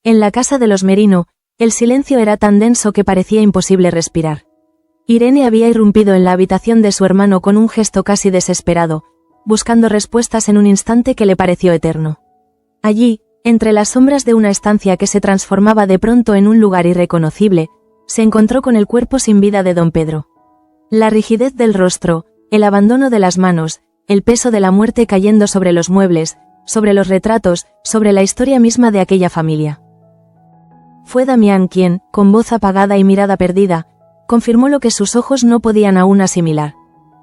En la casa de los Merino, el silencio era tan denso que parecía imposible respirar. Irene había irrumpido en la habitación de su hermano con un gesto casi desesperado, buscando respuestas en un instante que le pareció eterno. Allí, entre las sombras de una estancia que se transformaba de pronto en un lugar irreconocible, se encontró con el cuerpo sin vida de don Pedro. La rigidez del rostro, el abandono de las manos, el peso de la muerte cayendo sobre los muebles, sobre los retratos, sobre la historia misma de aquella familia. Fue Damián quien, con voz apagada y mirada perdida, confirmó lo que sus ojos no podían aún asimilar.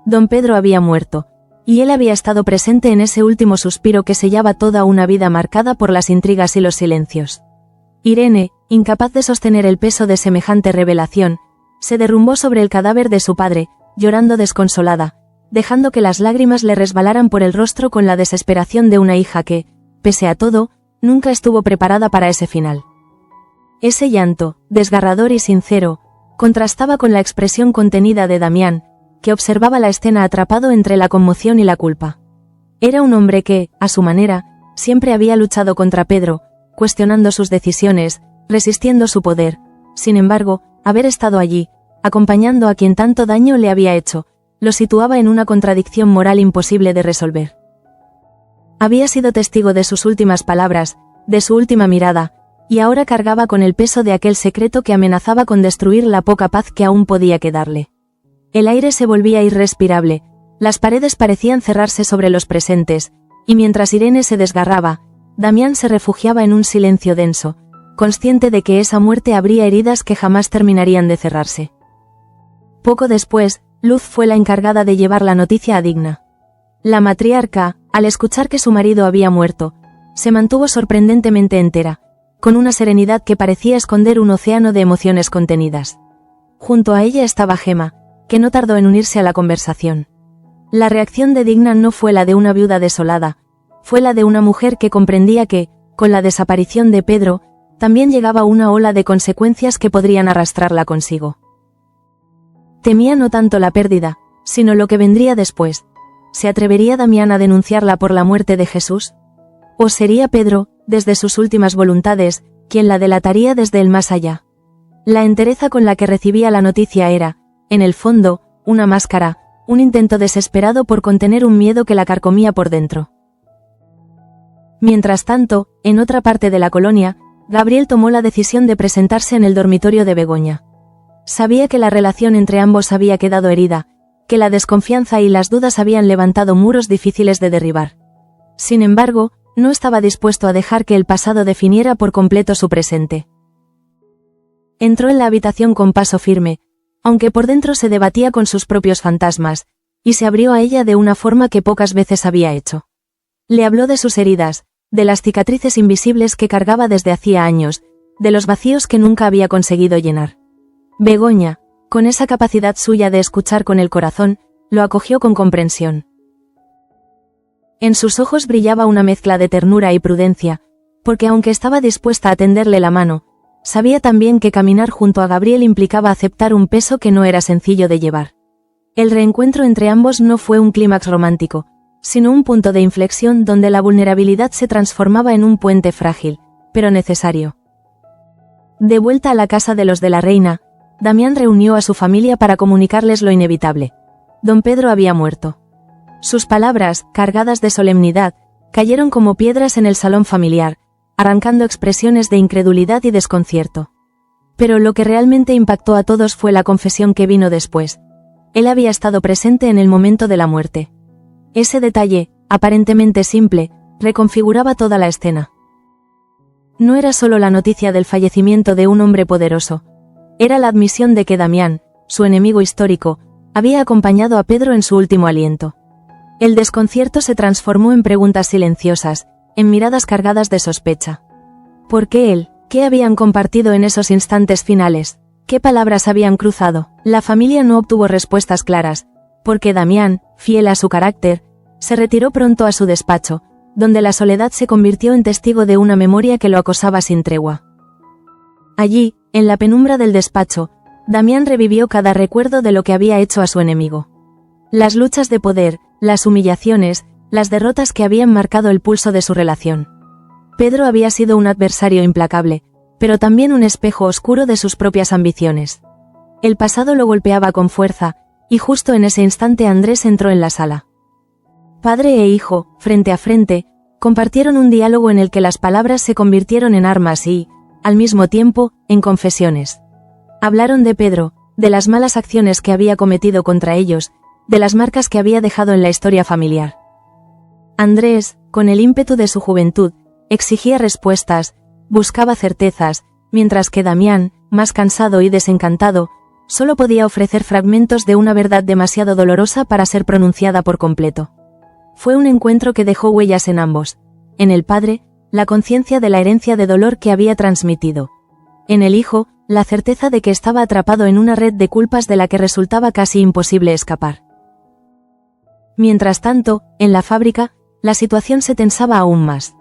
Don Pedro había muerto, y él había estado presente en ese último suspiro que sellaba toda una vida marcada por las intrigas y los silencios. Irene, incapaz de sostener el peso de semejante revelación, se derrumbó sobre el cadáver de su padre, llorando desconsolada, dejando que las lágrimas le resbalaran por el rostro con la desesperación de una hija que, pese a todo, nunca estuvo preparada para ese final. Ese llanto, desgarrador y sincero, contrastaba con la expresión contenida de Damián, que observaba la escena atrapado entre la conmoción y la culpa. Era un hombre que, a su manera, siempre había luchado contra Pedro, cuestionando sus decisiones, resistiendo su poder. Sin embargo, haber estado allí, acompañando a quien tanto daño le había hecho, lo situaba en una contradicción moral imposible de resolver. Había sido testigo de sus últimas palabras, de su última mirada, y ahora cargaba con el peso de aquel secreto que amenazaba con destruir la poca paz que aún podía quedarle. El aire se volvía irrespirable, las paredes parecían cerrarse sobre los presentes, y mientras Irene se desgarraba, Damián se refugiaba en un silencio denso, consciente de que esa muerte abría heridas que jamás terminarían de cerrarse. Poco después, Luz fue la encargada de llevar la noticia a Digna. La matriarca, al escuchar que su marido había muerto, se mantuvo sorprendentemente entera, con una serenidad que parecía esconder un océano de emociones contenidas. Junto a ella estaba Gemma, que no tardó en unirse a la conversación. La reacción de Digna no fue la de una viuda desolada, fue la de una mujer que comprendía que, con la desaparición de Pedro, también llegaba una ola de consecuencias que podrían arrastrarla consigo. Temía no tanto la pérdida, sino lo que vendría después. ¿Se atrevería Damián a denunciarla por la muerte de Jesús? ¿O sería Pedro, desde sus últimas voluntades, quien la delataría desde el más allá? La entereza con la que recibía la noticia era, en el fondo, una máscara, un intento desesperado por contener un miedo que la carcomía por dentro. Mientras tanto, en otra parte de la colonia, Gabriel tomó la decisión de presentarse en el dormitorio de Begoña. Sabía que la relación entre ambos había quedado herida, que la desconfianza y las dudas habían levantado muros difíciles de derribar. Sin embargo, no estaba dispuesto a dejar que el pasado definiera por completo su presente. Entró en la habitación con paso firme, aunque por dentro se debatía con sus propios fantasmas, y se abrió a ella de una forma que pocas veces había hecho. Le habló de sus heridas, de las cicatrices invisibles que cargaba desde hacía años, de los vacíos que nunca había conseguido llenar. Begoña, con esa capacidad suya de escuchar con el corazón, lo acogió con comprensión. En sus ojos brillaba una mezcla de ternura y prudencia, porque aunque estaba dispuesta a tenderle la mano, sabía también que caminar junto a Gabriel implicaba aceptar un peso que no era sencillo de llevar. El reencuentro entre ambos no fue un clímax romántico, sino un punto de inflexión donde la vulnerabilidad se transformaba en un puente frágil, pero necesario. De vuelta a la casa de los de la reina, Damián reunió a su familia para comunicarles lo inevitable. Don Pedro había muerto. Sus palabras, cargadas de solemnidad, cayeron como piedras en el salón familiar, arrancando expresiones de incredulidad y desconcierto. Pero lo que realmente impactó a todos fue la confesión que vino después. Él había estado presente en el momento de la muerte. Ese detalle, aparentemente simple, reconfiguraba toda la escena. No era solo la noticia del fallecimiento de un hombre poderoso. Era la admisión de que Damián, su enemigo histórico, había acompañado a Pedro en su último aliento. El desconcierto se transformó en preguntas silenciosas, en miradas cargadas de sospecha. ¿Por qué él? ¿Qué habían compartido en esos instantes finales? ¿Qué palabras habían cruzado? La familia no obtuvo respuestas claras, porque Damián, fiel a su carácter, se retiró pronto a su despacho, donde la soledad se convirtió en testigo de una memoria que lo acosaba sin tregua. Allí, en la penumbra del despacho, Damián revivió cada recuerdo de lo que había hecho a su enemigo. Las luchas de poder, las humillaciones, las derrotas que habían marcado el pulso de su relación. Pedro había sido un adversario implacable, pero también un espejo oscuro de sus propias ambiciones. El pasado lo golpeaba con fuerza, y justo en ese instante Andrés entró en la sala. Padre e hijo, frente a frente, compartieron un diálogo en el que las palabras se convirtieron en armas y, al mismo tiempo, en confesiones. Hablaron de Pedro, de las malas acciones que había cometido contra ellos, de las marcas que había dejado en la historia familiar. Andrés, con el ímpetu de su juventud, exigía respuestas, buscaba certezas, mientras que Damián, más cansado y desencantado, solo podía ofrecer fragmentos de una verdad demasiado dolorosa para ser pronunciada por completo. Fue un encuentro que dejó huellas en ambos. En el padre, la conciencia de la herencia de dolor que había transmitido. En el hijo, la certeza de que estaba atrapado en una red de culpas de la que resultaba casi imposible escapar. Mientras tanto, en la fábrica, la situación se tensaba aún más.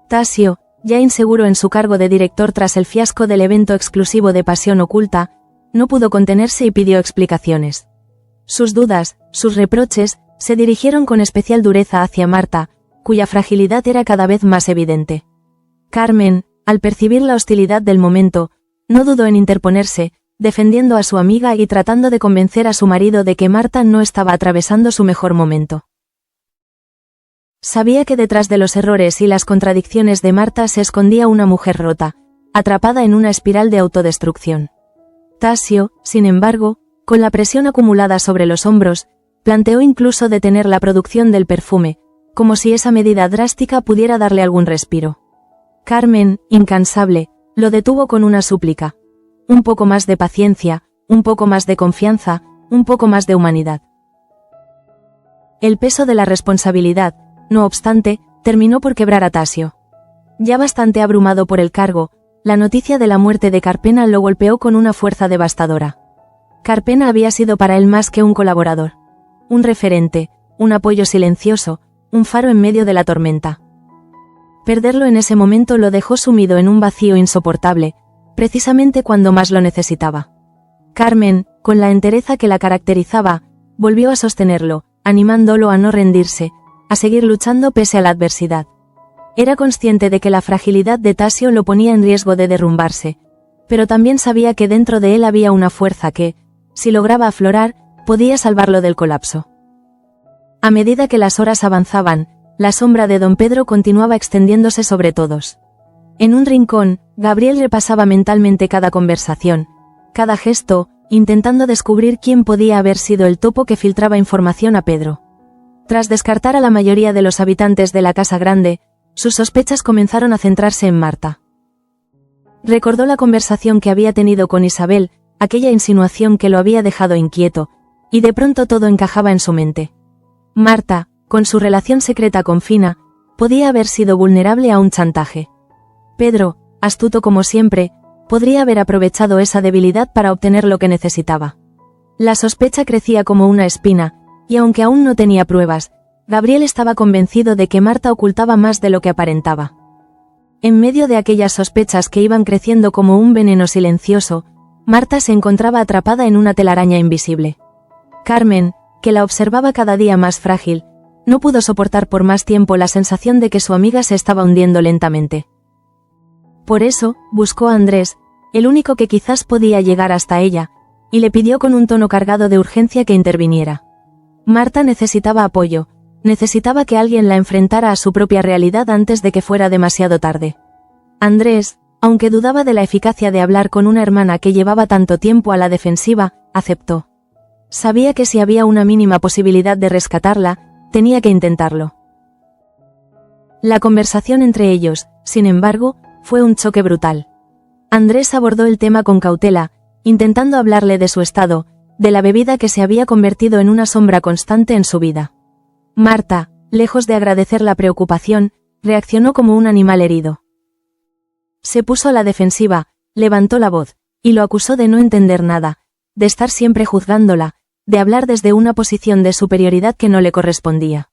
Tasio, ya inseguro en su cargo de director tras el fiasco del evento exclusivo de Pasión Oculta, no pudo contenerse y pidió explicaciones. Sus dudas, sus reproches, se dirigieron con especial dureza hacia Marta, cuya fragilidad era cada vez más evidente. Carmen, al percibir la hostilidad del momento, no dudó en interponerse, defendiendo a su amiga y tratando de convencer a su marido de que Marta no estaba atravesando su mejor momento. Sabía que detrás de los errores y las contradicciones de Marta se escondía una mujer rota, atrapada en una espiral de autodestrucción. Tasio, sin embargo, con la presión acumulada sobre los hombros, planteó incluso detener la producción del perfume, como si esa medida drástica pudiera darle algún respiro. Carmen, incansable, lo detuvo con una súplica. Un poco más de paciencia, un poco más de confianza, un poco más de humanidad. El peso de la responsabilidad, no obstante, terminó por quebrar a Tasio. Ya bastante abrumado por el cargo, la noticia de la muerte de Carpena lo golpeó con una fuerza devastadora. Carpena había sido para él más que un colaborador. Un referente, un apoyo silencioso, un faro en medio de la tormenta. Perderlo en ese momento lo dejó sumido en un vacío insoportable, precisamente cuando más lo necesitaba. Carmen, con la entereza que la caracterizaba, volvió a sostenerlo, animándolo a no rendirse, a seguir luchando pese a la adversidad. Era consciente de que la fragilidad de Tasio lo ponía en riesgo de derrumbarse, pero también sabía que dentro de él había una fuerza que, si lograba aflorar, podía salvarlo del colapso. A medida que las horas avanzaban, la sombra de don Pedro continuaba extendiéndose sobre todos. En un rincón, Gabriel repasaba mentalmente cada conversación, cada gesto, intentando descubrir quién podía haber sido el topo que filtraba información a Pedro. Tras descartar a la mayoría de los habitantes de la Casa Grande, sus sospechas comenzaron a centrarse en Marta. Recordó la conversación que había tenido con Isabel, aquella insinuación que lo había dejado inquieto, y de pronto todo encajaba en su mente. Marta, con su relación secreta con Fina, podía haber sido vulnerable a un chantaje. Pedro, astuto como siempre, podría haber aprovechado esa debilidad para obtener lo que necesitaba. La sospecha crecía como una espina, y aunque aún no tenía pruebas, Gabriel estaba convencido de que Marta ocultaba más de lo que aparentaba. En medio de aquellas sospechas que iban creciendo como un veneno silencioso, Marta se encontraba atrapada en una telaraña invisible. Carmen, que la observaba cada día más frágil, no pudo soportar por más tiempo la sensación de que su amiga se estaba hundiendo lentamente. Por eso, buscó a Andrés, el único que quizás podía llegar hasta ella, y le pidió con un tono cargado de urgencia que interviniera. Marta necesitaba apoyo, necesitaba que alguien la enfrentara a su propia realidad antes de que fuera demasiado tarde. Andrés, aunque dudaba de la eficacia de hablar con una hermana que llevaba tanto tiempo a la defensiva, aceptó. Sabía que si había una mínima posibilidad de rescatarla, tenía que intentarlo. La conversación entre ellos, sin embargo, fue un choque brutal. Andrés abordó el tema con cautela, intentando hablarle de su estado, de la bebida que se había convertido en una sombra constante en su vida. Marta, lejos de agradecer la preocupación, reaccionó como un animal herido. Se puso a la defensiva, levantó la voz, y lo acusó de no entender nada, de estar siempre juzgándola, de hablar desde una posición de superioridad que no le correspondía.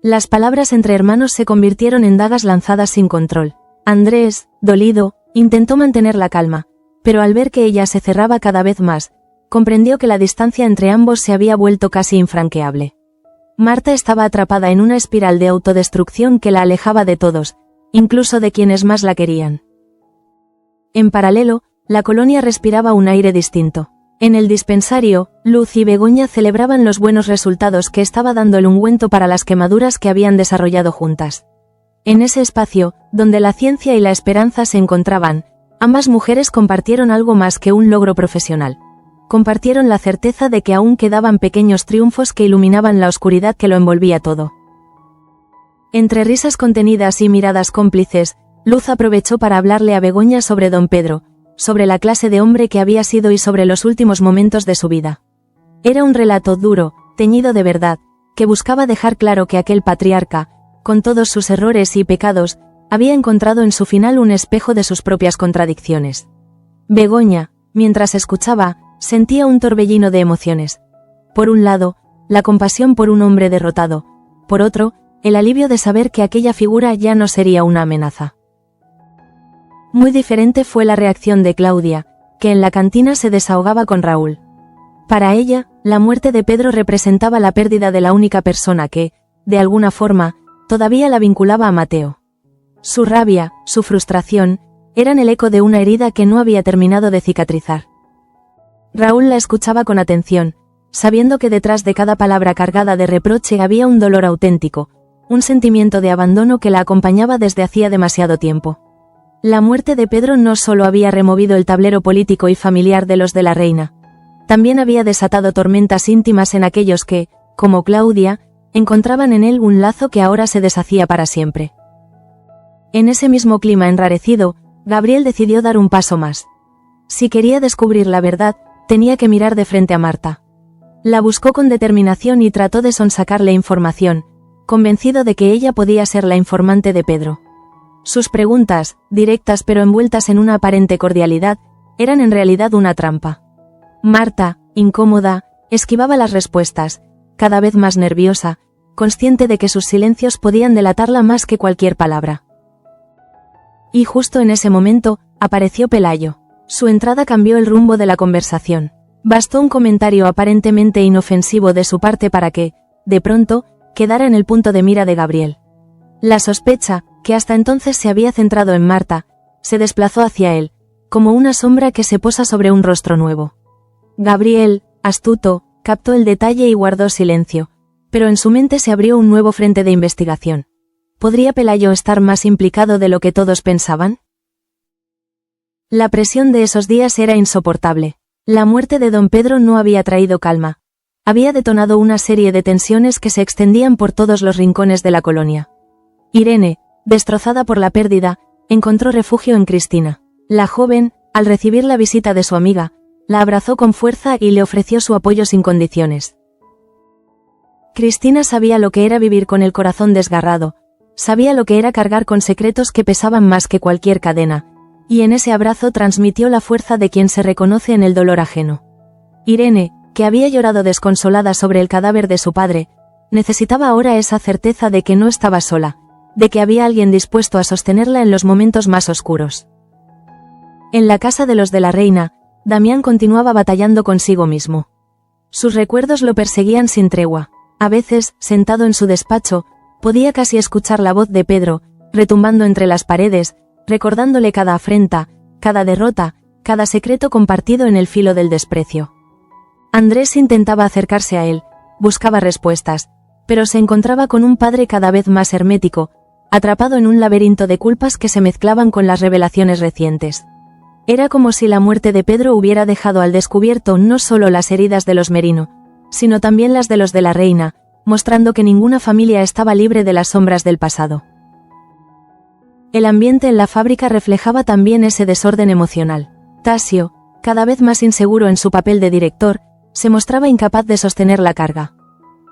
Las palabras entre hermanos se convirtieron en dagas lanzadas sin control. Andrés, dolido, intentó mantener la calma, pero al ver que ella se cerraba cada vez más, comprendió que la distancia entre ambos se había vuelto casi infranqueable. Marta estaba atrapada en una espiral de autodestrucción que la alejaba de todos, incluso de quienes más la querían. En paralelo, la colonia respiraba un aire distinto. En el dispensario, Luz y Begoña celebraban los buenos resultados que estaba dando el ungüento para las quemaduras que habían desarrollado juntas. En ese espacio, donde la ciencia y la esperanza se encontraban, ambas mujeres compartieron algo más que un logro profesional. Compartieron la certeza de que aún quedaban pequeños triunfos que iluminaban la oscuridad que lo envolvía todo. Entre risas contenidas y miradas cómplices, Luz aprovechó para hablarle a Begoña sobre don Pedro, sobre la clase de hombre que había sido y sobre los últimos momentos de su vida. Era un relato duro, teñido de verdad, que buscaba dejar claro que aquel patriarca, con todos sus errores y pecados, había encontrado en su final un espejo de sus propias contradicciones. Begoña, mientras escuchaba, sentía un torbellino de emociones. Por un lado, la compasión por un hombre derrotado, por otro, el alivio de saber que aquella figura ya no sería una amenaza. Muy diferente fue la reacción de Claudia, que en la cantina se desahogaba con Raúl. Para ella, la muerte de Pedro representaba la pérdida de la única persona que, de alguna forma, todavía la vinculaba a Mateo. Su rabia, su frustración, eran el eco de una herida que no había terminado de cicatrizar. Raúl la escuchaba con atención, sabiendo que detrás de cada palabra cargada de reproche había un dolor auténtico, un sentimiento de abandono que la acompañaba desde hacía demasiado tiempo. La muerte de Pedro no solo había removido el tablero político y familiar de los de la reina, también había desatado tormentas íntimas en aquellos que, como Claudia, encontraban en él un lazo que ahora se deshacía para siempre. En ese mismo clima enrarecido, Gabriel decidió dar un paso más. Si quería descubrir la verdad, tenía que mirar de frente a Marta. La buscó con determinación y trató de sonsacarle información, convencido de que ella podía ser la informante de Pedro. Sus preguntas, directas pero envueltas en una aparente cordialidad, eran en realidad una trampa. Marta, incómoda, esquivaba las respuestas, cada vez más nerviosa, consciente de que sus silencios podían delatarla más que cualquier palabra. Y justo en ese momento, apareció Pelayo. Su entrada cambió el rumbo de la conversación. Bastó un comentario aparentemente inofensivo de su parte para que, de pronto, quedara en el punto de mira de Gabriel. La sospecha, que hasta entonces se había centrado en Marta, se desplazó hacia él, como una sombra que se posa sobre un rostro nuevo. Gabriel, astuto, captó el detalle y guardó silencio, pero en su mente se abrió un nuevo frente de investigación. ¿Podría Pelayo estar más implicado de lo que todos pensaban? La presión de esos días era insoportable. La muerte de don Pedro no había traído calma. Había detonado una serie de tensiones que se extendían por todos los rincones de la colonia. Irene, destrozada por la pérdida, encontró refugio en Cristina. La joven, al recibir la visita de su amiga, la abrazó con fuerza y le ofreció su apoyo sin condiciones. Cristina sabía lo que era vivir con el corazón desgarrado, sabía lo que era cargar con secretos que pesaban más que cualquier cadena, y en ese abrazo transmitió la fuerza de quien se reconoce en el dolor ajeno. Irene, que había llorado desconsolada sobre el cadáver de su padre, necesitaba ahora esa certeza de que no estaba sola, de que había alguien dispuesto a sostenerla en los momentos más oscuros. En la casa de los de la reina, Damián continuaba batallando consigo mismo. Sus recuerdos lo perseguían sin tregua. A veces, sentado en su despacho, podía casi escuchar la voz de Pedro, retumbando entre las paredes, recordándole cada afrenta, cada derrota, cada secreto compartido en el filo del desprecio. Andrés intentaba acercarse a él, buscaba respuestas, pero se encontraba con un padre cada vez más hermético, atrapado en un laberinto de culpas que se mezclaban con las revelaciones recientes. Era como si la muerte de Pedro hubiera dejado al descubierto no solo las heridas de los Merino, sino también las de los de la reina, mostrando que ninguna familia estaba libre de las sombras del pasado. El ambiente en la fábrica reflejaba también ese desorden emocional. Tasio, cada vez más inseguro en su papel de director, se mostraba incapaz de sostener la carga.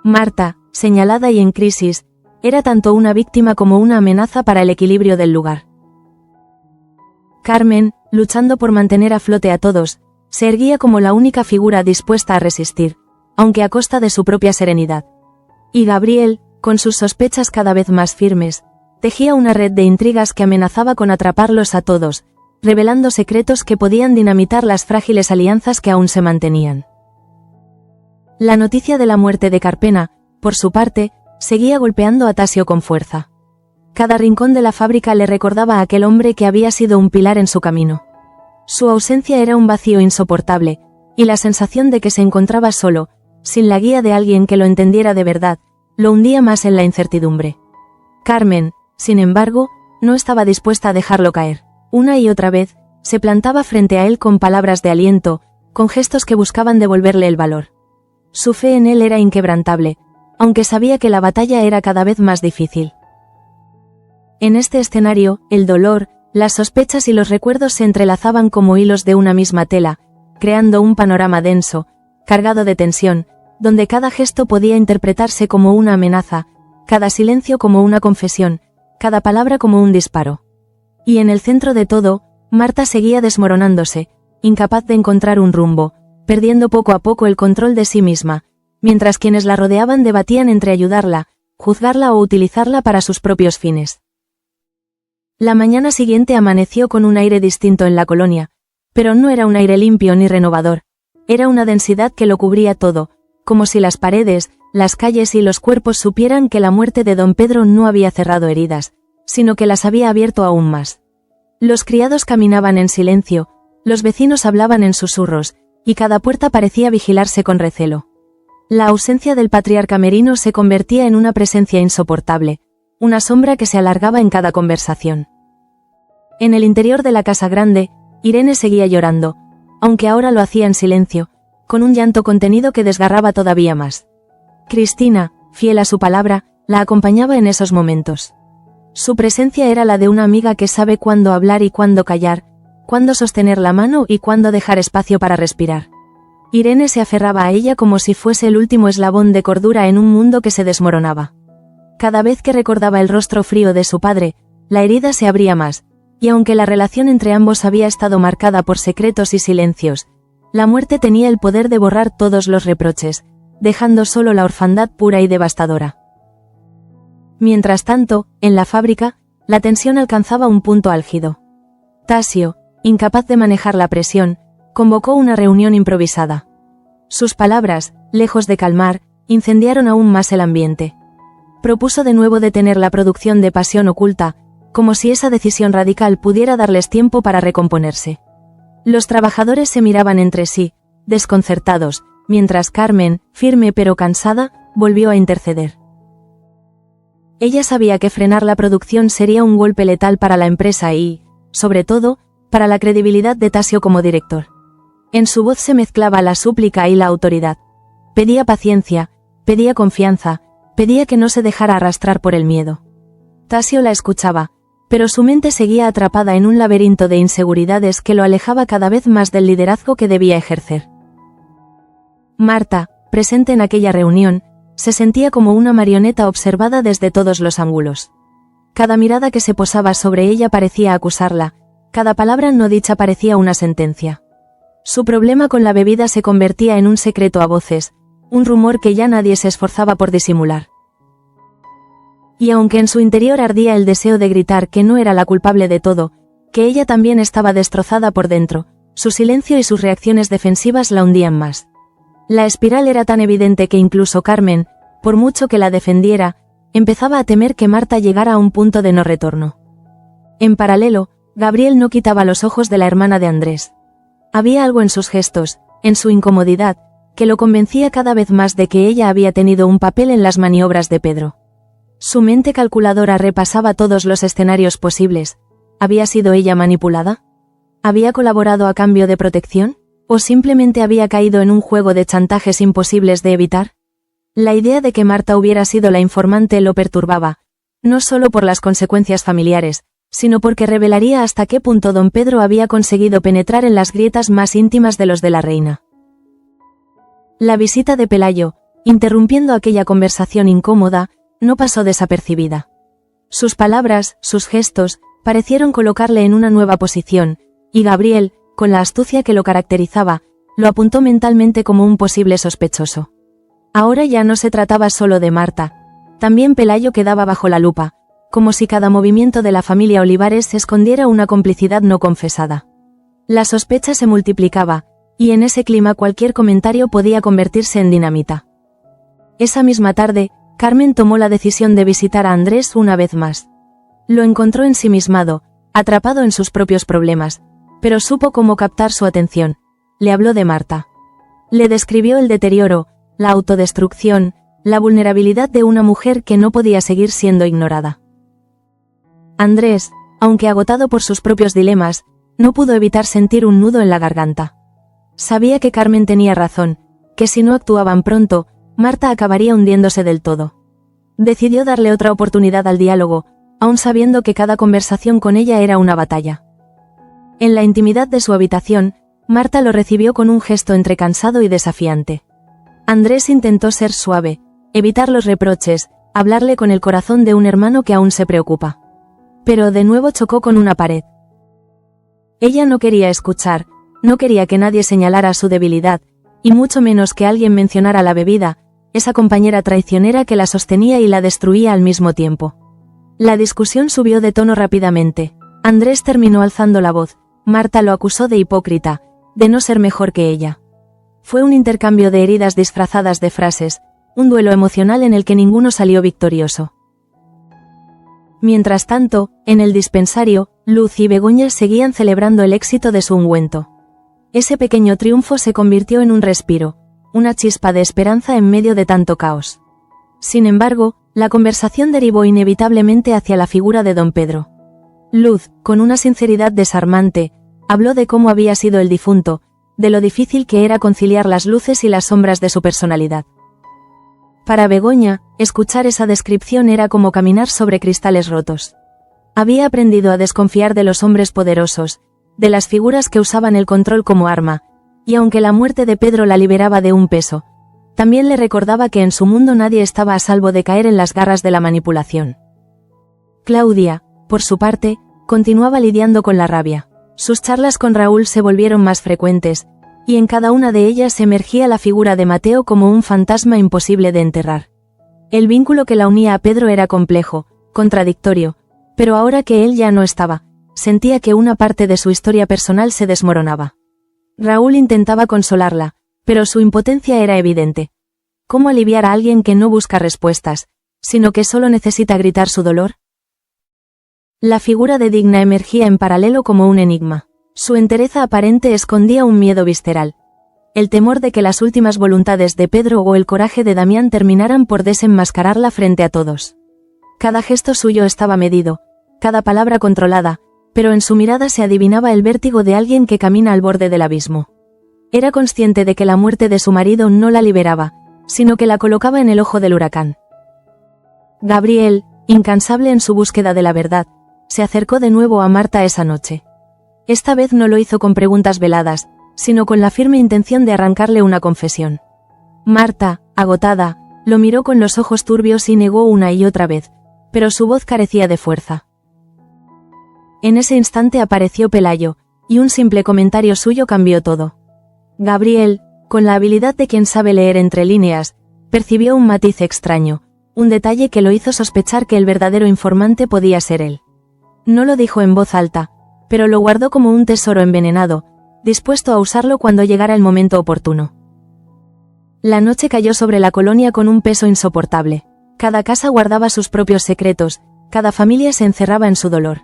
Marta, señalada y en crisis, era tanto una víctima como una amenaza para el equilibrio del lugar. Carmen, luchando por mantener a flote a todos, se erguía como la única figura dispuesta a resistir, aunque a costa de su propia serenidad. Y Gabriel, con sus sospechas cada vez más firmes, tejía una red de intrigas que amenazaba con atraparlos a todos, revelando secretos que podían dinamitar las frágiles alianzas que aún se mantenían. La noticia de la muerte de Carpena, por su parte, seguía golpeando a Tasio con fuerza. Cada rincón de la fábrica le recordaba a aquel hombre que había sido un pilar en su camino. Su ausencia era un vacío insoportable, y la sensación de que se encontraba solo, sin la guía de alguien que lo entendiera de verdad, lo hundía más en la incertidumbre. Carmen, sin embargo, no estaba dispuesta a dejarlo caer. Una y otra vez, se plantaba frente a él con palabras de aliento, con gestos que buscaban devolverle el valor. Su fe en él era inquebrantable, aunque sabía que la batalla era cada vez más difícil. En este escenario, el dolor, las sospechas y los recuerdos se entrelazaban como hilos de una misma tela, creando un panorama denso, cargado de tensión, donde cada gesto podía interpretarse como una amenaza, cada silencio como una confesión, cada palabra como un disparo. Y en el centro de todo, Marta seguía desmoronándose, incapaz de encontrar un rumbo, perdiendo poco a poco el control de sí misma, mientras quienes la rodeaban debatían entre ayudarla, juzgarla o utilizarla para sus propios fines. La mañana siguiente amaneció con un aire distinto en la colonia, pero no era un aire limpio ni renovador, era una densidad que lo cubría todo, como si las paredes, las calles y los cuerpos supieran que la muerte de don Pedro no había cerrado heridas, sino que las había abierto aún más. Los criados caminaban en silencio, los vecinos hablaban en susurros, y cada puerta parecía vigilarse con recelo. La ausencia del patriarca Merino se convertía en una presencia insoportable, una sombra que se alargaba en cada conversación. En el interior de la casa grande, Irene seguía llorando, aunque ahora lo hacía en silencio, con un llanto contenido que desgarraba todavía más. Cristina, fiel a su palabra, la acompañaba en esos momentos. Su presencia era la de una amiga que sabe cuándo hablar y cuándo callar, cuándo sostener la mano y cuándo dejar espacio para respirar. Irene se aferraba a ella como si fuese el último eslabón de cordura en un mundo que se desmoronaba. Cada vez que recordaba el rostro frío de su padre, la herida se abría más, y aunque la relación entre ambos había estado marcada por secretos y silencios, la muerte tenía el poder de borrar todos los reproches, dejando solo la orfandad pura y devastadora. Mientras tanto, en la fábrica, la tensión alcanzaba un punto álgido. Tasio, incapaz de manejar la presión, convocó una reunión improvisada. Sus palabras, lejos de calmar, incendiaron aún más el ambiente. Propuso de nuevo detener la producción de Pasión Oculta, como si esa decisión radical pudiera darles tiempo para recomponerse. Los trabajadores se miraban entre sí, desconcertados, mientras Carmen, firme pero cansada, volvió a interceder. Ella sabía que frenar la producción sería un golpe letal para la empresa y, sobre todo, para la credibilidad de Tasio como director. En su voz se mezclaba la súplica y la autoridad. Pedía paciencia, pedía confianza, pedía que no se dejara arrastrar por el miedo. Tasio la escuchaba, pero su mente seguía atrapada en un laberinto de inseguridades que lo alejaba cada vez más del liderazgo que debía ejercer. Marta, presente en aquella reunión, se sentía como una marioneta observada desde todos los ángulos. Cada mirada que se posaba sobre ella parecía acusarla, cada palabra no dicha parecía una sentencia. Su problema con la bebida se convertía en un secreto a voces, un rumor que ya nadie se esforzaba por disimular. Y aunque en su interior ardía el deseo de gritar que no era la culpable de todo, que ella también estaba destrozada por dentro, su silencio y sus reacciones defensivas la hundían más. La espiral era tan evidente que incluso Carmen, por mucho que la defendiera, empezaba a temer que Marta llegara a un punto de no retorno. En paralelo, Gabriel no quitaba los ojos de la hermana de Andrés. Había algo en sus gestos, en su incomodidad, que lo convencía cada vez más de que ella había tenido un papel en las maniobras de Pedro. Su mente calculadora repasaba todos los escenarios posibles. ¿Había sido ella manipulada? ¿Había colaborado a cambio de protección? ¿O simplemente había caído en un juego de chantajes imposibles de evitar? La idea de que Marta hubiera sido la informante lo perturbaba, no solo por las consecuencias familiares, sino porque revelaría hasta qué punto don Pedro había conseguido penetrar en las grietas más íntimas de los de la reina. La visita de Pelayo, interrumpiendo aquella conversación incómoda, no pasó desapercibida. Sus palabras, sus gestos, parecieron colocarle en una nueva posición, y Gabriel, con la astucia que lo caracterizaba, lo apuntó mentalmente como un posible sospechoso. Ahora ya no se trataba solo de Marta. También Pelayo quedaba bajo la lupa, como si cada movimiento de la familia Olivares escondiera una complicidad no confesada. La sospecha se multiplicaba, y en ese clima cualquier comentario podía convertirse en dinamita. Esa misma tarde, Carmen tomó la decisión de visitar a Andrés una vez más. Lo encontró ensimismado, atrapado en sus propios problemas, pero supo cómo captar su atención. Le habló de Marta. Le describió el deterioro, la autodestrucción, la vulnerabilidad de una mujer que no podía seguir siendo ignorada. Andrés, aunque agotado por sus propios dilemas, no pudo evitar sentir un nudo en la garganta. Sabía que Carmen tenía razón, que si no actuaban pronto, Marta acabaría hundiéndose del todo. Decidió darle otra oportunidad al diálogo, aun sabiendo que cada conversación con ella era una batalla. En la intimidad de su habitación, Marta lo recibió con un gesto entre cansado y desafiante. Andrés intentó ser suave, evitar los reproches, hablarle con el corazón de un hermano que aún se preocupa. Pero de nuevo chocó con una pared. Ella no quería escuchar, no quería que nadie señalara su debilidad, y mucho menos que alguien mencionara la bebida, esa compañera traicionera que la sostenía y la destruía al mismo tiempo. La discusión subió de tono rápidamente. Andrés terminó alzando la voz. Marta lo acusó de hipócrita, de no ser mejor que ella. Fue un intercambio de heridas disfrazadas de frases, un duelo emocional en el que ninguno salió victorioso. Mientras tanto, en el dispensario, Luz y Begoña seguían celebrando el éxito de su ungüento. Ese pequeño triunfo se convirtió en un respiro, una chispa de esperanza en medio de tanto caos. Sin embargo, la conversación derivó inevitablemente hacia la figura de don Pedro. Luz, con una sinceridad desarmante, habló de cómo había sido el difunto, de lo difícil que era conciliar las luces y las sombras de su personalidad. Para Begoña, escuchar esa descripción era como caminar sobre cristales rotos. Había aprendido a desconfiar de los hombres poderosos, de las figuras que usaban el control como arma, y aunque la muerte de Pedro la liberaba de un peso, también le recordaba que en su mundo nadie estaba a salvo de caer en las garras de la manipulación. Claudia, por su parte, continuaba lidiando con la rabia. Sus charlas con Raúl se volvieron más frecuentes, y en cada una de ellas emergía la figura de Mateo como un fantasma imposible de enterrar. El vínculo que la unía a Pedro era complejo, contradictorio, pero ahora que él ya no estaba, sentía que una parte de su historia personal se desmoronaba. Raúl intentaba consolarla, pero su impotencia era evidente. ¿Cómo aliviar a alguien que no busca respuestas, sino que solo necesita gritar su dolor? La figura de Digna emergía en paralelo como un enigma. Su entereza aparente escondía un miedo visceral. El temor de que las últimas voluntades de Pedro o el coraje de Damián terminaran por desenmascararla frente a todos. Cada gesto suyo estaba medido, cada palabra controlada, pero en su mirada se adivinaba el vértigo de alguien que camina al borde del abismo. Era consciente de que la muerte de su marido no la liberaba, sino que la colocaba en el ojo del huracán. Gabriel, incansable en su búsqueda de la verdad, se acercó de nuevo a Marta esa noche. Esta vez no lo hizo con preguntas veladas, sino con la firme intención de arrancarle una confesión. Marta, agotada, lo miró con los ojos turbios y negó una y otra vez, pero su voz carecía de fuerza. En ese instante apareció Pelayo, y un simple comentario suyo cambió todo. Gabriel, con la habilidad de quien sabe leer entre líneas, percibió un matiz extraño, un detalle que lo hizo sospechar que el verdadero informante podía ser él. No lo dijo en voz alta, pero lo guardó como un tesoro envenenado, dispuesto a usarlo cuando llegara el momento oportuno. La noche cayó sobre la colonia con un peso insoportable. Cada casa guardaba sus propios secretos, cada familia se encerraba en su dolor.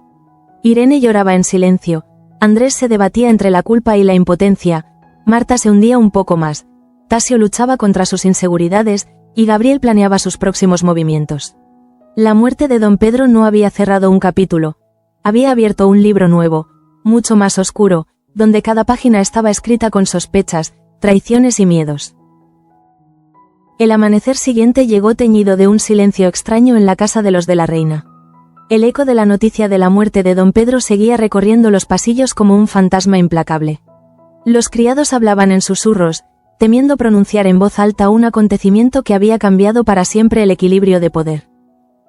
Irene lloraba en silencio, Andrés se debatía entre la culpa y la impotencia, Marta se hundía un poco más, Tasio luchaba contra sus inseguridades, y Gabriel planeaba sus próximos movimientos. La muerte de don Pedro no había cerrado un capítulo, había abierto un libro nuevo, mucho más oscuro, donde cada página estaba escrita con sospechas, traiciones y miedos. El amanecer siguiente llegó teñido de un silencio extraño en la casa de los de la reina. El eco de la noticia de la muerte de don Pedro seguía recorriendo los pasillos como un fantasma implacable. Los criados hablaban en susurros, temiendo pronunciar en voz alta un acontecimiento que había cambiado para siempre el equilibrio de poder.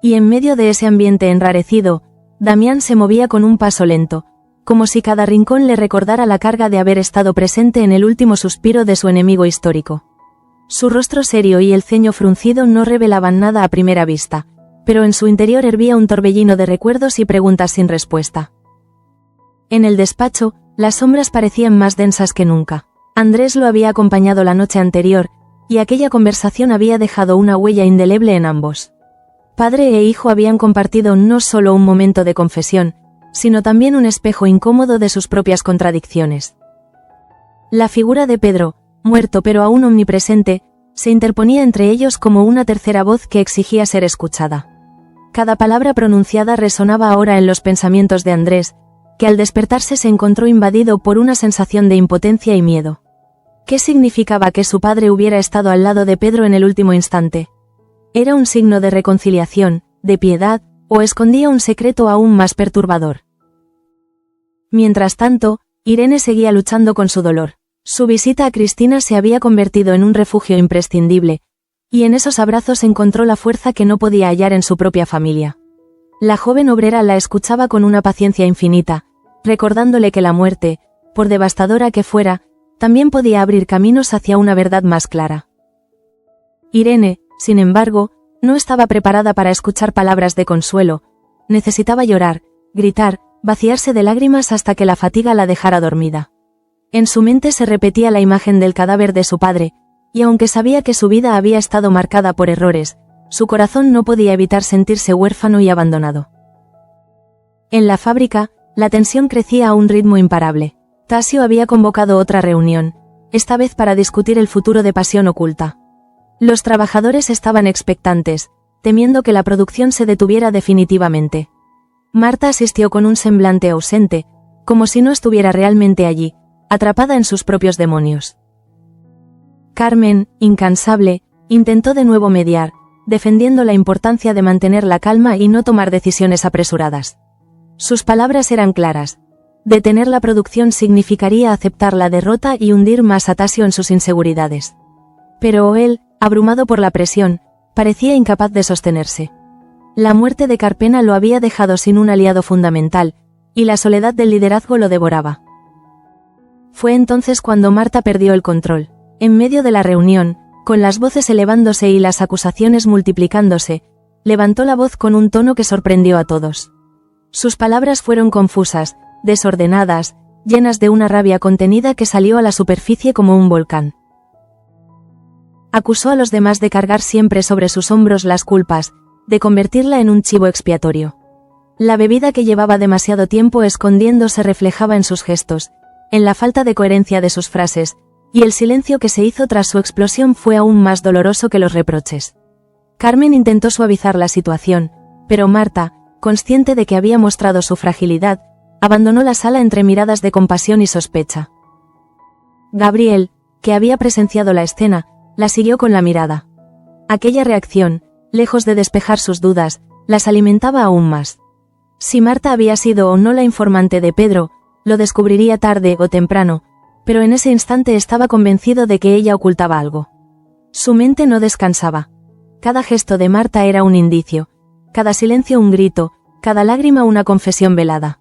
Y en medio de ese ambiente enrarecido, Damián se movía con un paso lento, como si cada rincón le recordara la carga de haber estado presente en el último suspiro de su enemigo histórico. Su rostro serio y el ceño fruncido no revelaban nada a primera vista, pero en su interior hervía un torbellino de recuerdos y preguntas sin respuesta. En el despacho, las sombras parecían más densas que nunca. Andrés lo había acompañado la noche anterior, y aquella conversación había dejado una huella indeleble en ambos. Padre e hijo habían compartido no solo un momento de confesión, sino también un espejo incómodo de sus propias contradicciones. La figura de Pedro, muerto pero aún omnipresente, se interponía entre ellos como una tercera voz que exigía ser escuchada. Cada palabra pronunciada resonaba ahora en los pensamientos de Andrés, que al despertarse se encontró invadido por una sensación de impotencia y miedo. ¿Qué significaba que su padre hubiera estado al lado de Pedro en el último instante? ¿Era un signo de reconciliación, de piedad, o escondía un secreto aún más perturbador? Mientras tanto, Irene seguía luchando con su dolor. Su visita a Cristina se había convertido en un refugio imprescindible, y en esos abrazos encontró la fuerza que no podía hallar en su propia familia. La joven obrera la escuchaba con una paciencia infinita, recordándole que la muerte, por devastadora que fuera, también podía abrir caminos hacia una verdad más clara. Irene, sin embargo, no estaba preparada para escuchar palabras de consuelo. Necesitaba llorar, gritar, vaciarse de lágrimas hasta que la fatiga la dejara dormida. En su mente se repetía la imagen del cadáver de su padre, y aunque sabía que su vida había estado marcada por errores, su corazón no podía evitar sentirse huérfano y abandonado. En la fábrica, la tensión crecía a un ritmo imparable. Tasio había convocado otra reunión, esta vez para discutir el futuro de Pasión Oculta. Los trabajadores estaban expectantes, temiendo que la producción se detuviera definitivamente. Marta asistió con un semblante ausente, como si no estuviera realmente allí, atrapada en sus propios demonios. Carmen, incansable, intentó de nuevo mediar, defendiendo la importancia de mantener la calma y no tomar decisiones apresuradas. Sus palabras eran claras. Detener la producción significaría aceptar la derrota y hundir más a Tasio en sus inseguridades. Pero él, abrumado por la presión, parecía incapaz de sostenerse. La muerte de Carpena lo había dejado sin un aliado fundamental, y la soledad del liderazgo lo devoraba. Fue entonces cuando Marta perdió el control. En medio de la reunión, con las voces elevándose y las acusaciones multiplicándose, levantó la voz con un tono que sorprendió a todos. Sus palabras fueron confusas, desordenadas, llenas de una rabia contenida que salió a la superficie como un volcán. Acusó a los demás de cargar siempre sobre sus hombros las culpas, de convertirla en un chivo expiatorio. La bebida que llevaba demasiado tiempo escondiendo se reflejaba en sus gestos, en la falta de coherencia de sus frases, y el silencio que se hizo tras su explosión fue aún más doloroso que los reproches. Carmen intentó suavizar la situación, pero Marta, consciente de que había mostrado su fragilidad, abandonó la sala entre miradas de compasión y sospecha. Gabriel, que había presenciado la escena, la siguió con la mirada. Aquella reacción, lejos de despejar sus dudas, las alimentaba aún más. Si Marta había sido o no la informante de Pedro, lo descubriría tarde o temprano, pero en ese instante estaba convencido de que ella ocultaba algo. Su mente no descansaba. Cada gesto de Marta era un indicio, cada silencio un grito, cada lágrima una confesión velada.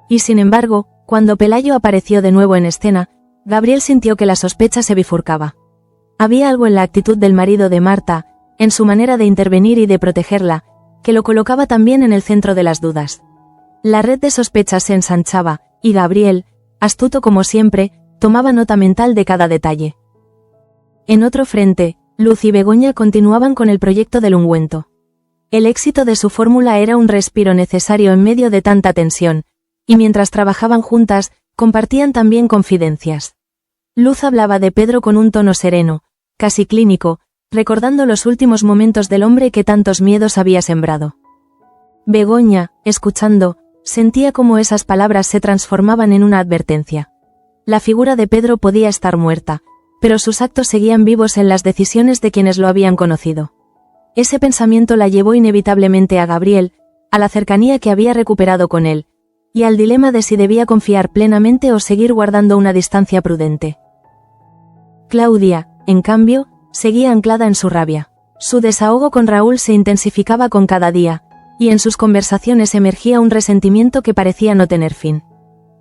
Y sin embargo, cuando Pelayo apareció de nuevo en escena, Gabriel sintió que la sospecha se bifurcaba. Había algo en la actitud del marido de Marta, en su manera de intervenir y de protegerla, que lo colocaba también en el centro de las dudas. La red de sospechas se ensanchaba, y Gabriel, astuto como siempre, tomaba nota mental de cada detalle. En otro frente, Luz y Begoña continuaban con el proyecto del ungüento. El éxito de su fórmula era un respiro necesario en medio de tanta tensión, y mientras trabajaban juntas, compartían también confidencias. Luz hablaba de Pedro con un tono sereno, casi clínico, recordando los últimos momentos del hombre que tantos miedos había sembrado. Begoña, escuchando, sentía cómo esas palabras se transformaban en una advertencia. La figura de Pedro podía estar muerta, pero sus actos seguían vivos en las decisiones de quienes lo habían conocido. Ese pensamiento la llevó inevitablemente a Gabriel, a la cercanía que había recuperado con él, y al dilema de si debía confiar plenamente o seguir guardando una distancia prudente. Claudia, en cambio, seguía anclada en su rabia. Su desahogo con Raúl se intensificaba con cada día, y en sus conversaciones emergía un resentimiento que parecía no tener fin.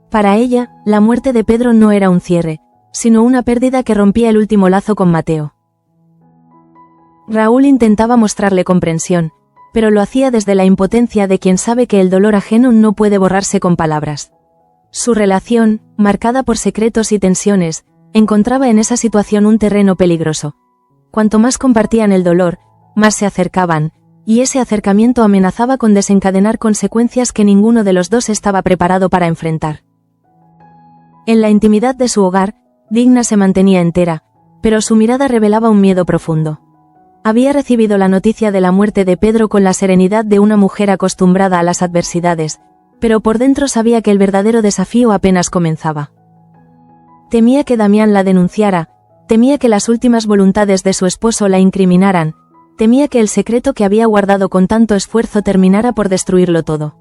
Para ella, la muerte de Pedro no era un cierre, sino una pérdida que rompía el último lazo con Mateo. Raúl intentaba mostrarle comprensión, pero lo hacía desde la impotencia de quien sabe que el dolor ajeno no puede borrarse con palabras. Su relación, marcada por secretos y tensiones, encontraba en esa situación un terreno peligroso. Cuanto más compartían el dolor, más se acercaban, y ese acercamiento amenazaba con desencadenar consecuencias que ninguno de los dos estaba preparado para enfrentar. En la intimidad de su hogar, Digna se mantenía entera, pero su mirada revelaba un miedo profundo. Había recibido la noticia de la muerte de Pedro con la serenidad de una mujer acostumbrada a las adversidades, pero por dentro sabía que el verdadero desafío apenas comenzaba. Temía que Damián la denunciara, temía que las últimas voluntades de su esposo la incriminaran, temía que el secreto que había guardado con tanto esfuerzo terminara por destruirlo todo.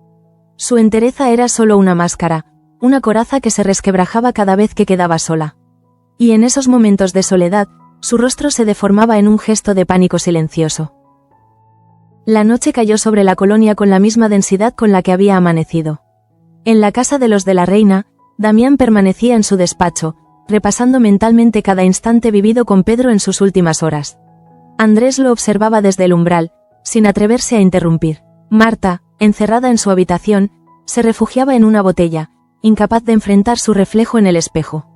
Su entereza era solo una máscara, una coraza que se resquebrajaba cada vez que quedaba sola. Y en esos momentos de soledad, su rostro se deformaba en un gesto de pánico silencioso. La noche cayó sobre la colonia con la misma densidad con la que había amanecido. En la casa de los de la Reina, Damián permanecía en su despacho, repasando mentalmente cada instante vivido con Pedro en sus últimas horas. Andrés lo observaba desde el umbral, sin atreverse a interrumpir. Marta, encerrada en su habitación, se refugiaba en una botella, incapaz de enfrentar su reflejo en el espejo.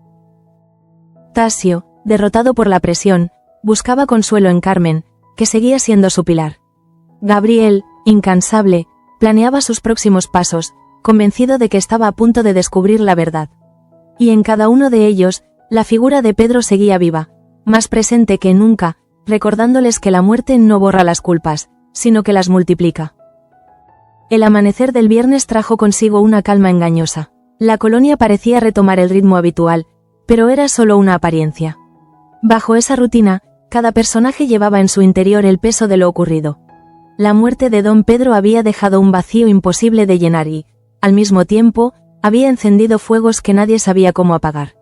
Tasio, derrotado por la presión, buscaba consuelo en Carmen, que seguía siendo su pilar. Gabriel, incansable, planeaba sus próximos pasos, convencido de que estaba a punto de descubrir la verdad. Y en cada uno de ellos, la figura de Pedro seguía viva, más presente que nunca, recordándoles que la muerte no borra las culpas, sino que las multiplica. El amanecer del viernes trajo consigo una calma engañosa. La colonia parecía retomar el ritmo habitual, pero era solo una apariencia. Bajo esa rutina, cada personaje llevaba en su interior el peso de lo ocurrido. La muerte de don Pedro había dejado un vacío imposible de llenar y, al mismo tiempo, había encendido fuegos que nadie sabía cómo apagar.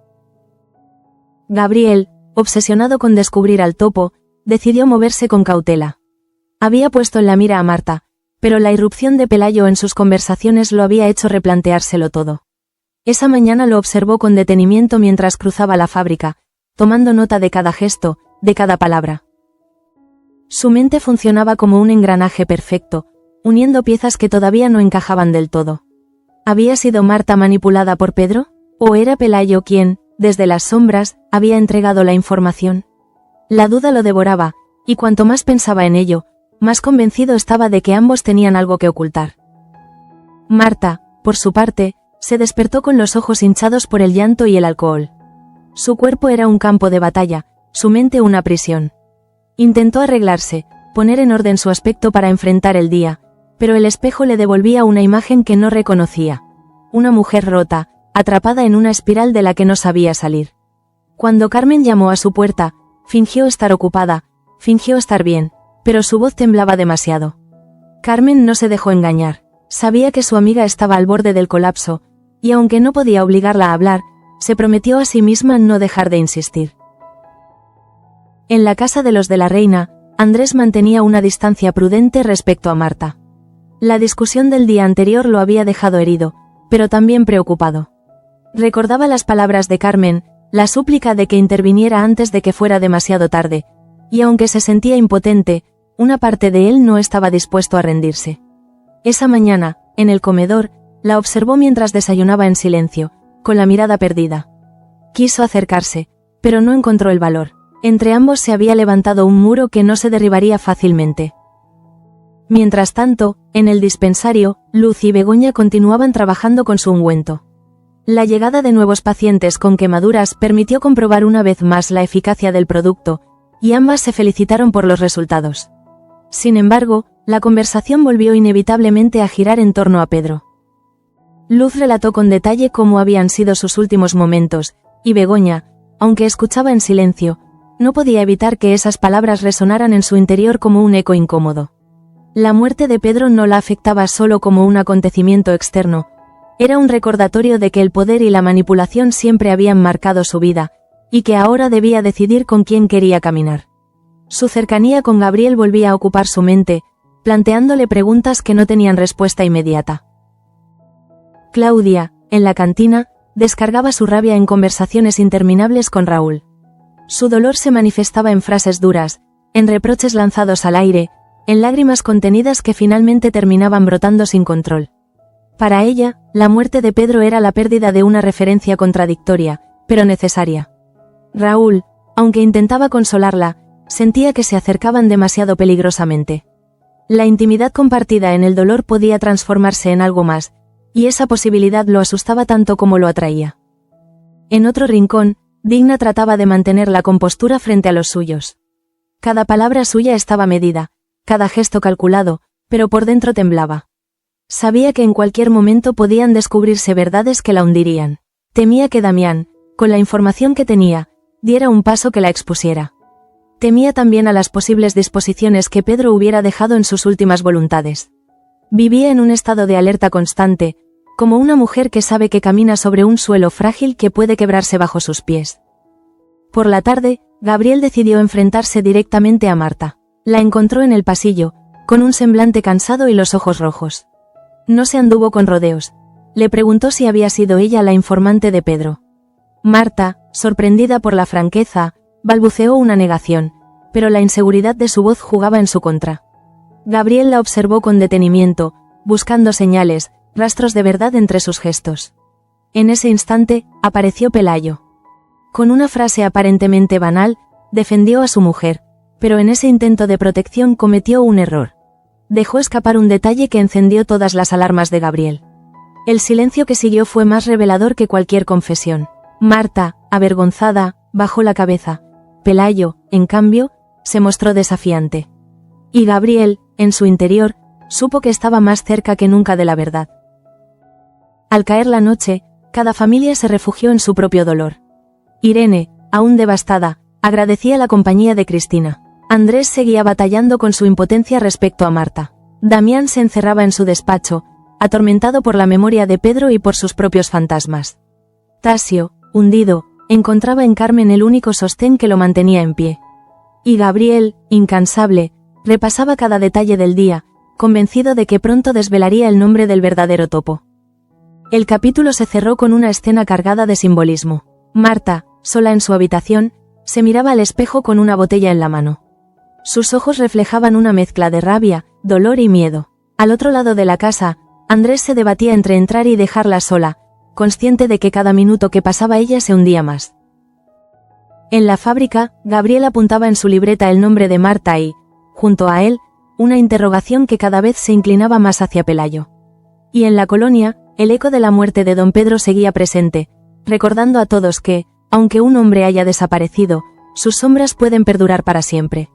Gabriel, obsesionado con descubrir al topo, decidió moverse con cautela. Había puesto en la mira a Marta, pero la irrupción de Pelayo en sus conversaciones lo había hecho replanteárselo todo. Esa mañana lo observó con detenimiento mientras cruzaba la fábrica, tomando nota de cada gesto, de cada palabra. Su mente funcionaba como un engranaje perfecto, uniendo piezas que todavía no encajaban del todo. ¿Había sido Marta manipulada por Pedro? ¿O era Pelayo quien, desde las sombras, había entregado la información? La duda lo devoraba, y cuanto más pensaba en ello, más convencido estaba de que ambos tenían algo que ocultar. Marta, por su parte, se despertó con los ojos hinchados por el llanto y el alcohol. Su cuerpo era un campo de batalla, su mente una prisión. Intentó arreglarse, poner en orden su aspecto para enfrentar el día, pero el espejo le devolvía una imagen que no reconocía. Una mujer rota, atrapada en una espiral de la que no sabía salir. Cuando Carmen llamó a su puerta, fingió estar ocupada, fingió estar bien, pero su voz temblaba demasiado. Carmen no se dejó engañar, sabía que su amiga estaba al borde del colapso, y aunque no podía obligarla a hablar, se prometió a sí misma no dejar de insistir. En la casa de los de la Reina, Andrés mantenía una distancia prudente respecto a Marta. La discusión del día anterior lo había dejado herido, pero también preocupado. Recordaba las palabras de Carmen, la súplica de que interviniera antes de que fuera demasiado tarde, y aunque se sentía impotente, una parte de él no estaba dispuesto a rendirse. Esa mañana, en el comedor, la observó mientras desayunaba en silencio, con la mirada perdida. Quiso acercarse, pero no encontró el valor. Entre ambos se había levantado un muro que no se derribaría fácilmente. Mientras tanto, en el dispensario, Luz y Begoña continuaban trabajando con su ungüento. La llegada de nuevos pacientes con quemaduras permitió comprobar una vez más la eficacia del producto, y ambas se felicitaron por los resultados. Sin embargo, la conversación volvió inevitablemente a girar en torno a Pedro. Luz relató con detalle cómo habían sido sus últimos momentos, y Begoña, aunque escuchaba en silencio, no podía evitar que esas palabras resonaran en su interior como un eco incómodo. La muerte de Pedro no la afectaba solo como un acontecimiento externo, era un recordatorio de que el poder y la manipulación siempre habían marcado su vida, y que ahora debía decidir con quién quería caminar. Su cercanía con Gabriel volvía a ocupar su mente, planteándole preguntas que no tenían respuesta inmediata. Claudia, en la cantina, descargaba su rabia en conversaciones interminables con Raúl. Su dolor se manifestaba en frases duras, en reproches lanzados al aire, en lágrimas contenidas que finalmente terminaban brotando sin control. Para ella, la muerte de Pedro era la pérdida de una referencia contradictoria, pero necesaria. Raúl, aunque intentaba consolarla, sentía que se acercaban demasiado peligrosamente. La intimidad compartida en el dolor podía transformarse en algo más, y esa posibilidad lo asustaba tanto como lo atraía. En otro rincón, Digna trataba de mantener la compostura frente a los suyos. Cada palabra suya estaba medida, cada gesto calculado, pero por dentro temblaba. Sabía que en cualquier momento podían descubrirse verdades que la hundirían. Temía que Damián, con la información que tenía, diera un paso que la expusiera. Temía también a las posibles disposiciones que Pedro hubiera dejado en sus últimas voluntades. Vivía en un estado de alerta constante, como una mujer que sabe que camina sobre un suelo frágil que puede quebrarse bajo sus pies. Por la tarde, Gabriel decidió enfrentarse directamente a Marta. La encontró en el pasillo, con un semblante cansado y los ojos rojos. No se anduvo con rodeos. Le preguntó si había sido ella la informante de Pedro. Marta, sorprendida por la franqueza, balbuceó una negación, pero la inseguridad de su voz jugaba en su contra. Gabriel la observó con detenimiento, buscando señales, rastros de verdad entre sus gestos. En ese instante, apareció Pelayo. Con una frase aparentemente banal, defendió a su mujer, pero en ese intento de protección cometió un error. Dejó escapar un detalle que encendió todas las alarmas de Gabriel. El silencio que siguió fue más revelador que cualquier confesión. Marta, avergonzada, bajó la cabeza. Pelayo, en cambio, se mostró desafiante. Y Gabriel, en su interior, supo que estaba más cerca que nunca de la verdad. Al caer la noche, cada familia se refugió en su propio dolor. Irene, aún devastada, agradecía la compañía de Cristina. Andrés seguía batallando con su impotencia respecto a Marta. Damián se encerraba en su despacho, atormentado por la memoria de Pedro y por sus propios fantasmas. Tasio, hundido, encontraba en Carmen el único sostén que lo mantenía en pie. Y Gabriel, incansable, repasaba cada detalle del día, convencido de que pronto desvelaría el nombre del verdadero topo. El capítulo se cerró con una escena cargada de simbolismo. Marta, sola en su habitación, se miraba al espejo con una botella en la mano. Sus ojos reflejaban una mezcla de rabia, dolor y miedo. Al otro lado de la casa, Andrés se debatía entre entrar y dejarla sola, consciente de que cada minuto que pasaba ella se hundía más. En la fábrica, Gabriel apuntaba en su libreta el nombre de Marta y, junto a él, una interrogación que cada vez se inclinaba más hacia Pelayo. Y en la colonia, el eco de la muerte de don Pedro seguía presente, recordando a todos que, aunque un hombre haya desaparecido, sus sombras pueden perdurar para siempre.